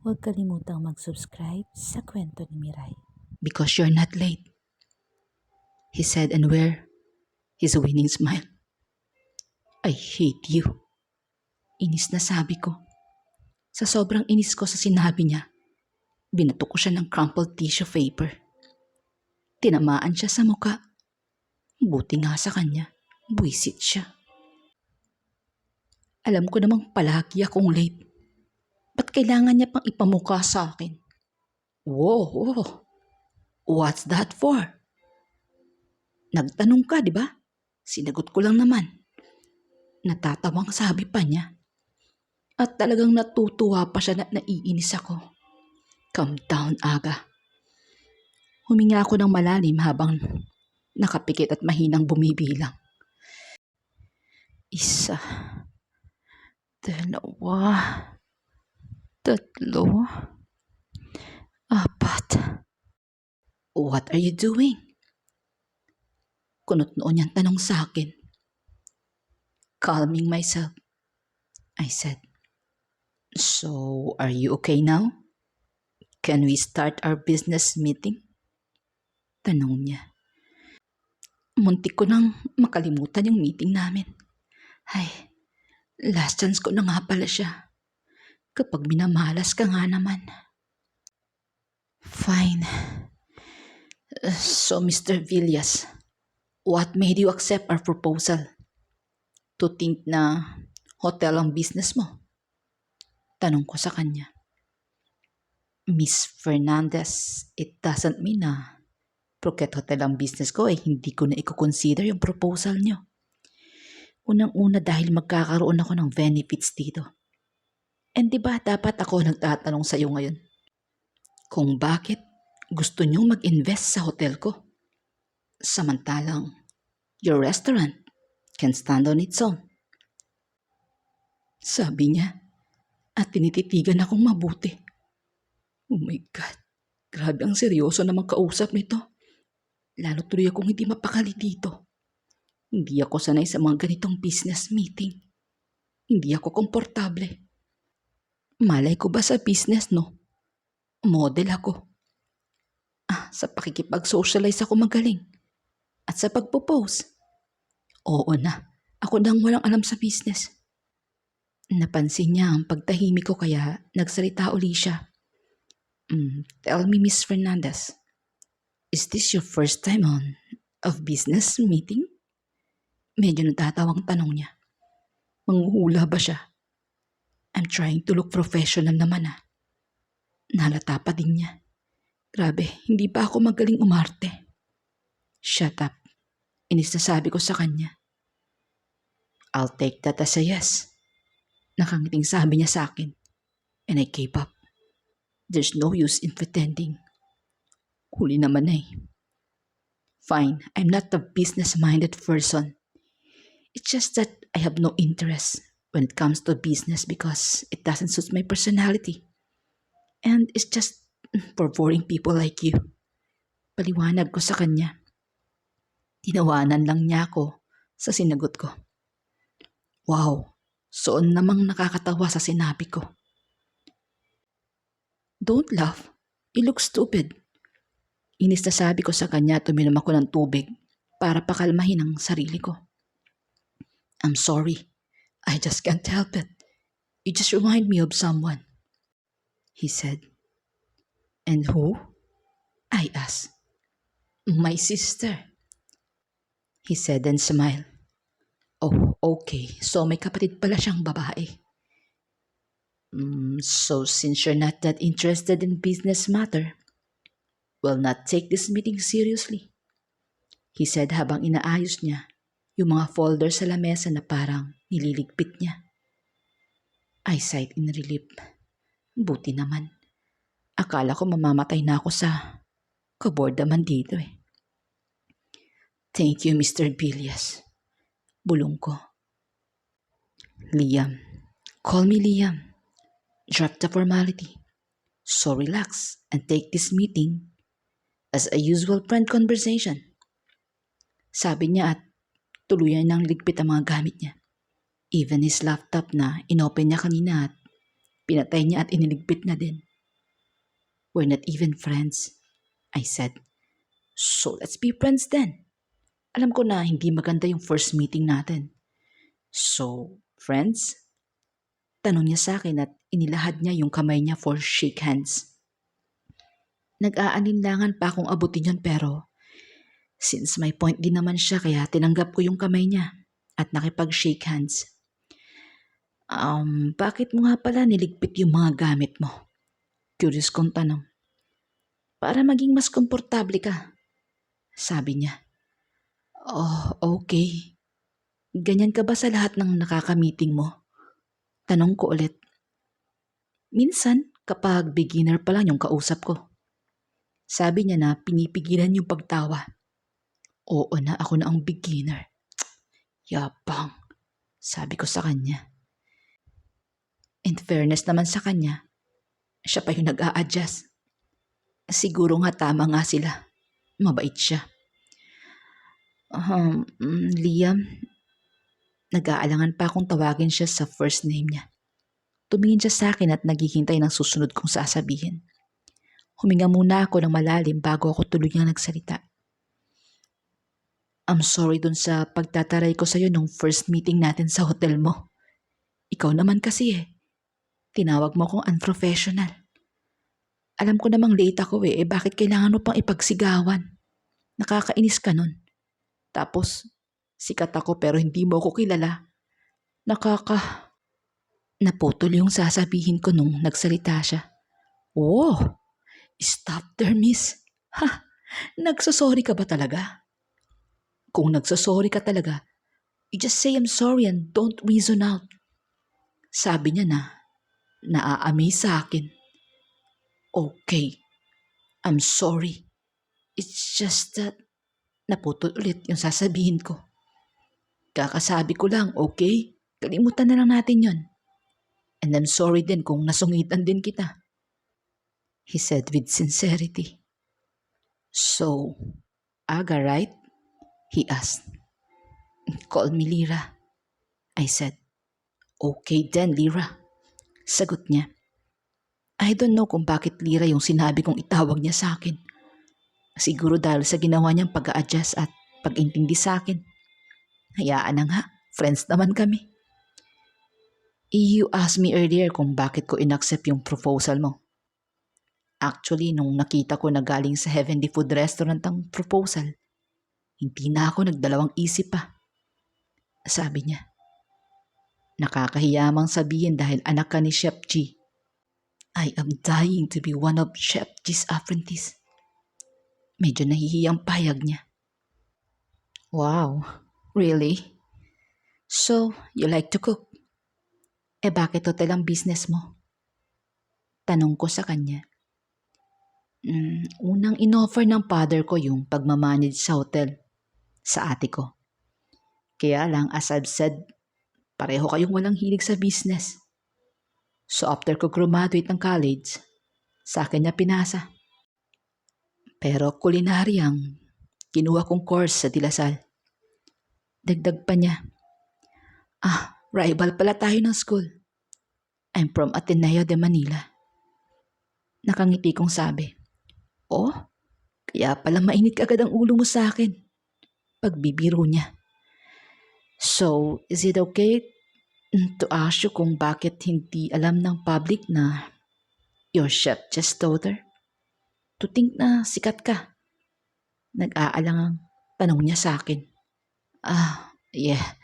Huwag kalimutang mag-subscribe sa kwento ni Miray. Because you're not late, he said, and where his winning smile. I hate you. Inis na sabi ko. Sa sobrang inis ko sa sinabi niya, binato ko siya ng crumpled tissue paper. Tinamaan siya sa muka. Buti nga sa kanya, buwisit siya. Alam ko namang palagi akong late. Ba't kailangan niya pang ipamukha sa akin? Whoa, what's that for? Nagtanong ka, di ba? Sinagot ko lang naman. Natatawang sabi pa niya. At talagang natutuwa pa siya na naiinis ako. Calm down, Aga. Huminga ako ng malalim habang nakapikit at mahinang bumibilang. 1, 2, 3, 4. What are you doing? Kunot noon niyang tanong sa akin. Calming myself, I said. So, are you okay now? Can we start our business meeting? Tanong niya. Muntik ko nang makalimutan yung meeting namin. Ay, last chance ko na nga pala siya. Kapag minamalas ka nga naman. Fine. So, Mr. Villas, what made you accept our proposal? To think na hotel ang business mo? Tanong ko sa kanya. Miss Fernandez, it doesn't mean na porket hotel ang business ko hindi ko na i-consider yung proposal nyo. Unang-una dahil magkakaroon ako ng benefits dito. And diba dapat ako nagtatanong sa iyo ngayon? Kung bakit gusto nyo mag-invest sa hotel ko? Samantalang your restaurant can stand on its own. Sabi niya at tinititigan akong mabuti. Oh my God, grabe ang seryoso namang kausap nito. Lalo tuloy akong hindi mapakali dito. Hindi ako sanay sa mga ganitong business meeting. Hindi ako komportable. Malay ko ba sa business, no? Model ako. Sa pakikipag-socialize ako magaling. At sa pagpo-post. Oo na, ako nang walang alam sa business. Napansin niya ang pagtahimik ko kaya nagsalita uli siya. Tell me, Miss Fernandez, is this your first time on of business meeting? Medyo natatawang tanong niya. Manghuhula ba siya? I'm trying to look professional naman Nalata pa din niya. Grabe, hindi pa ako magaling umarte. Shut up. Inis na sabi ko sa kanya. I'll take that as a yes. Nakangiting sabi niya sa akin. And I gave up. There's no use in pretending. Huli naman Fine, I'm not a business-minded person. It's just that I have no interest when it comes to business because it doesn't suit my personality. And it's just for boring people like you. Paliwanag ko sa kanya. Tinawanan lang niya ako sa sinagot ko. Wow, soon namang nakakatawa sa sinabi ko. Don't laugh. You look stupid. Inis na sabi ko sa kanya at uminom ako ng tubig para pakalmahin ang sarili ko. I'm sorry. I just can't help it. You just remind me of someone, he said. And who? I asked. My sister, he said and smiled. Oh, okay. So may kapatid pala siyang babae. So since you're not that interested in business matter, we'll not take this meeting seriously, he said habang inaayos niya yung mga folder sa lamesa na parang nililigpit niya. I sighed in relief. Buti naman. Akala ko mamamatay na ako sa kabordaman dito Thank you, Mr. Villas. Bulong ko. Liam. Call me Liam. Drop the formality. So relax and take this meeting as a usual friend conversation. Sabi niya at tuluyan nang ligpit ang mga gamit niya. Even his laptop na inopen niya kanina at pinatay niya at iniligpit na din. We're not even friends, I said. So let's be friends then. Alam ko na hindi maganda yung first meeting natin. So, friends? Tanong niya sa akin at inilahad niya yung kamay niya for shake hands. Nag-aalinlangan pa akong abutin yun pero since may point din naman siya kaya tinanggap ko yung kamay niya at nakipag-shake hands. Bakit mo nga pala niligpit yung mga gamit mo? Curious kong tanong. Para maging mas komportable ka, sabi niya. Oh, okay. Ganyan ka ba sa lahat ng nakaka-meeting mo? Tanong ko ulit. Minsan, kapag beginner pa lang yung kausap ko. Sabi niya na pinipigilan yung pagtawa. Oo na, ako na ang beginner. Yapang, sabi ko sa kanya. In fairness naman sa kanya, siya pa yung nag-a-adjust. Siguro nga tama nga sila. Mabait siya. Liam, nag-aalangan pa akong tawagin siya sa first name niya. Tumingin siya sa akin at naghihintay ng susunod kong sasabihin. Huminga muna ako ng malalim bago ako tuluyang nagsalita. I'm sorry dun sa pagtataray ko sa'yo nung first meeting natin sa hotel mo. Ikaw naman kasi tinawag mo akong unprofessional. Alam ko namang late ako bakit kailangan mo pang ipagsigawan? Nakakainis ka nun. Tapos, sikat ako pero hindi mo ako kilala. Naputol yung sasabihin ko nung nagsalita siya. Oh, stop there, miss. Ha, nagsasorry ka ba talaga? Kung nagsasorry ka talaga, you just say I'm sorry and don't reason out. Sabi niya na, naa-amaze sa akin. Okay, I'm sorry. It's just that, naputol ulit yung sasabihin ko. Kakasabi ko lang, okay? Kalimutan na lang natin yon. And I'm sorry din kung nasungitan din kita. He said with sincerity. So, Aga, right? He asked. Call me Lyra. I said. Okay then, Lyra. Sagot niya. I don't know kung bakit Lyra yung sinabi kong itawag niya sa akin. Siguro dahil sa ginawa niyang pag-a-adjust at pag-intindi sa akin. Hayaan na nga, friends naman kami. You asked me earlier kung bakit ko inaccept yung proposal mo. Actually, nung nakita ko na galing sa Heavenly Food Restaurant ang proposal, hindi na ako nagdalawang isip pa. Sabi niya. Nakakahiyamang sabihin dahil anak ka ni Chef G. I am dying to be one of Chef G's apprentices. Medyo nahihiyang payag niya. Wow, really? So, you like to cook? Bakit hotel ang business mo? Tanong ko sa kanya. Unang inoffer ng father ko yung pagmamanage sa hotel sa ate ko. Kaya lang, as I've said, pareho kayong walang hilig sa business. So after ko graduate ng college, sa akin niya pinasa. Pero culinary ang kinuha kong course sa Dilasal. Dagdag pa niya. Rival pala tayo ng school. I'm from Ateneo de Manila. Nakangiti kong sabi. Oh, kaya pala mainit agad ang ulo mo sa akin. Pagbibiro niya. So, is it okay to ask you kung bakit hindi alam ng public na you're Chef J's daughter? To think na sikat ka. Nag-aalangang tanong niya sa akin. Yeah.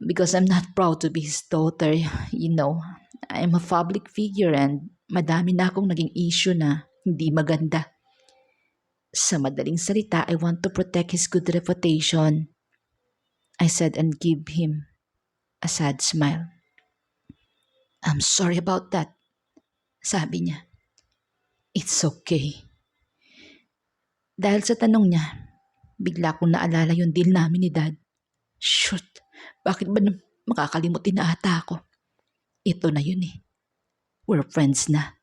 Because I'm not proud to be his daughter. You know, I'm a public figure and madami na akong naging issue na hindi maganda. Sa madaling salita, I want to protect his good reputation. I said and give him a sad smile. I'm sorry about that, sabi niya. It's okay. Dahil sa tanong niya, bigla kong naalala yung deal namin ni Dad. Shoot, bakit ba makakalimutin na ata ako? Ito na yun We're friends na.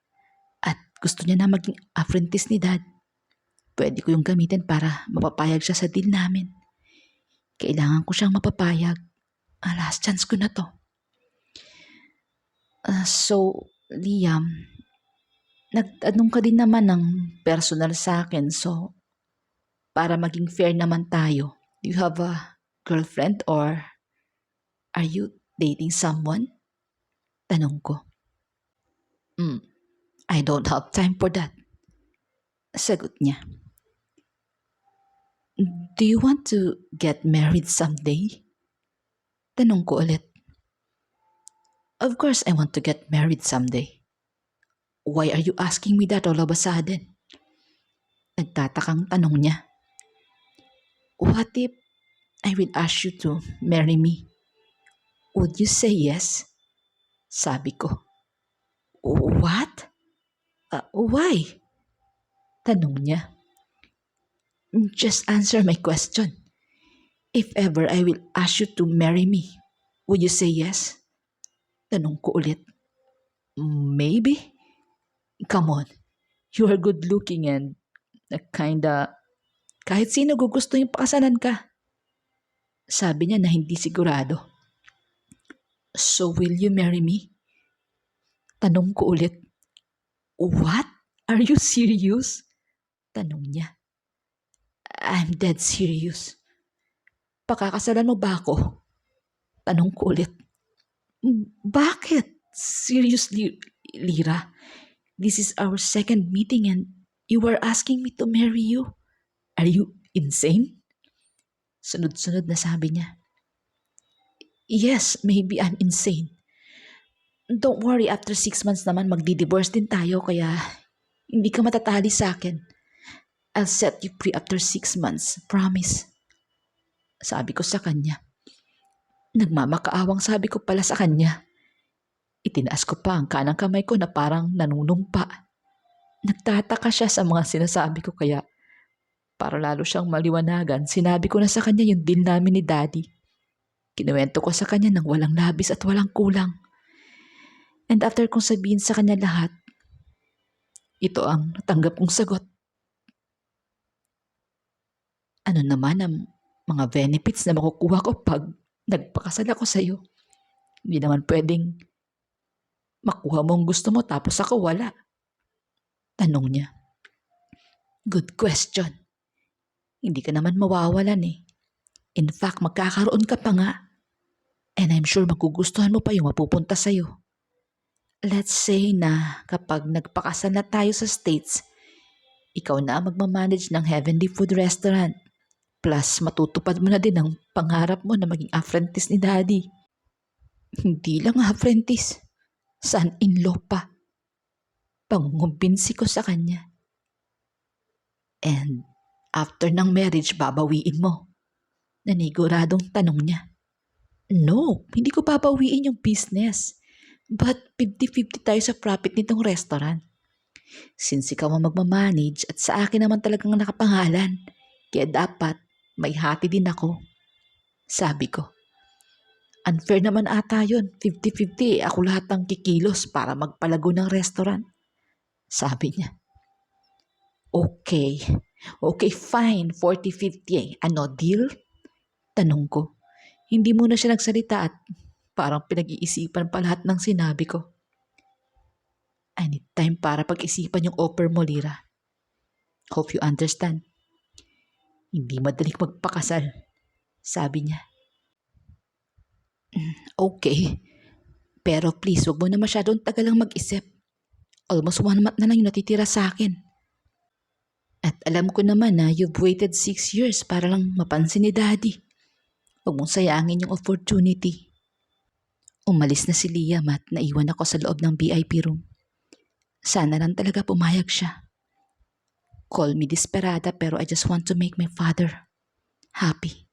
At gusto niya na maging apprentice ni Dad. Pwede ko yung gamitin para mapapayag siya sa deal namin. Kailangan ko siyang mapapayag. Last chance ko na to. So, Liam, Nagtanong ka din naman ng personal sa akin, so para maging fair naman tayo, do you have a girlfriend or are you dating someone? Tanong ko. I don't have time for that. Sagot niya. Do you want to get married someday? Tanong ko ulit. Of course I want to get married someday. Why are you asking me that all of a sudden? Nagtatakang tanong niya. What if I will ask you to marry me? Would you say yes? Sabi ko. What? Why? Tanong niya. Just answer my question. If ever I will ask you to marry me, would you say yes? Tanong ko ulit. Maybe. Come on. You are good looking and kinda kahit sino gugusto yung pakasalan ka. Sabi niya na hindi sigurado. So will you marry me? Tanong ko ulit. What? Are you serious? Tanong niya. I'm dead serious. Pakakasalan mo ba ako? Tanong ko ulit. Bakit? Seriously, Lira? This is our second meeting and you were asking me to marry you. Are you insane? Sunod-sunod na sabi niya. Yes, maybe I'm insane. Don't worry, after 6 months naman magdi-divorce din tayo kaya hindi ka matatali sa akin. I'll set you free after 6 months, promise. Sabi ko sa kanya. Nagmamakaawang sabi ko pala sa kanya. Itinaas ko pa ang kanang kamay ko na parang nanunumpa. Nagtataka siya sa mga sinasabi ko kaya para lalo siyang maliwanagan, sinabi ko na sa kanya yung deal namin ni Daddy. Kinuwento ko sa kanya ng walang labis at walang kulang. And after kong sabihin sa kanya lahat, ito ang natanggap kong sagot. Ano naman ang mga benefits na makukuha ko pag nagpakasal ako sa'yo? Hindi naman pwedeng makuha mo ang gusto mo tapos ako wala. Tanong niya. Good question. Hindi ka naman mawawalan eh. In fact, magkakaroon ka pa nga. And I'm sure magugustuhan mo pa yung mapupunta sa'yo. Let's say na kapag nagpakasal na tayo sa States, ikaw na ang magmamanage ng Heavenly Food Restaurant. Plus, matutupad mo na din ang pangarap mo na maging apprentice ni Daddy. Hindi lang apprentice. Son-in-law pa. Pangungumbinsi ko sa kanya. And after ng marriage, babawiin mo. Naniguradong tanong niya. No, hindi ko babawiin yung business. But 50-50 tayo sa profit nitong restaurant. Since ikaw ang magmamanage at sa akin naman talagang nakapangalan, kaya dapat may hati din ako. Sabi ko. Unfair naman ata yun. 50-50 ako lahat ang kikilos para magpalago ng restaurant. Sabi niya. Okay. Okay, fine. 40-50. Ano, deal? Tanong ko. Hindi muna siya nagsalita at parang pinag-iisipan pa lahat ng sinabi ko. I need time para pag-isipan yung offer mo, Lira. Hope you understand. Hindi madaling magpakasal. Sabi niya. Okay. Pero please, wag mo na masyadong tagalang mag-isip. Almost 1 month na lang yung natitira sa akin. At alam ko naman na you've waited 6 years para lang mapansin ni Daddy. Huwag mong sayangin yung opportunity. Umalis na si Liam at naiwan ako sa loob ng VIP room. Sana lang talaga pumayag siya. Call me desperada pero I just want to make my father happy.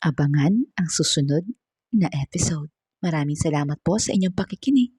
Abangan ang susunod na episode. Maraming salamat po sa inyong pakikinig.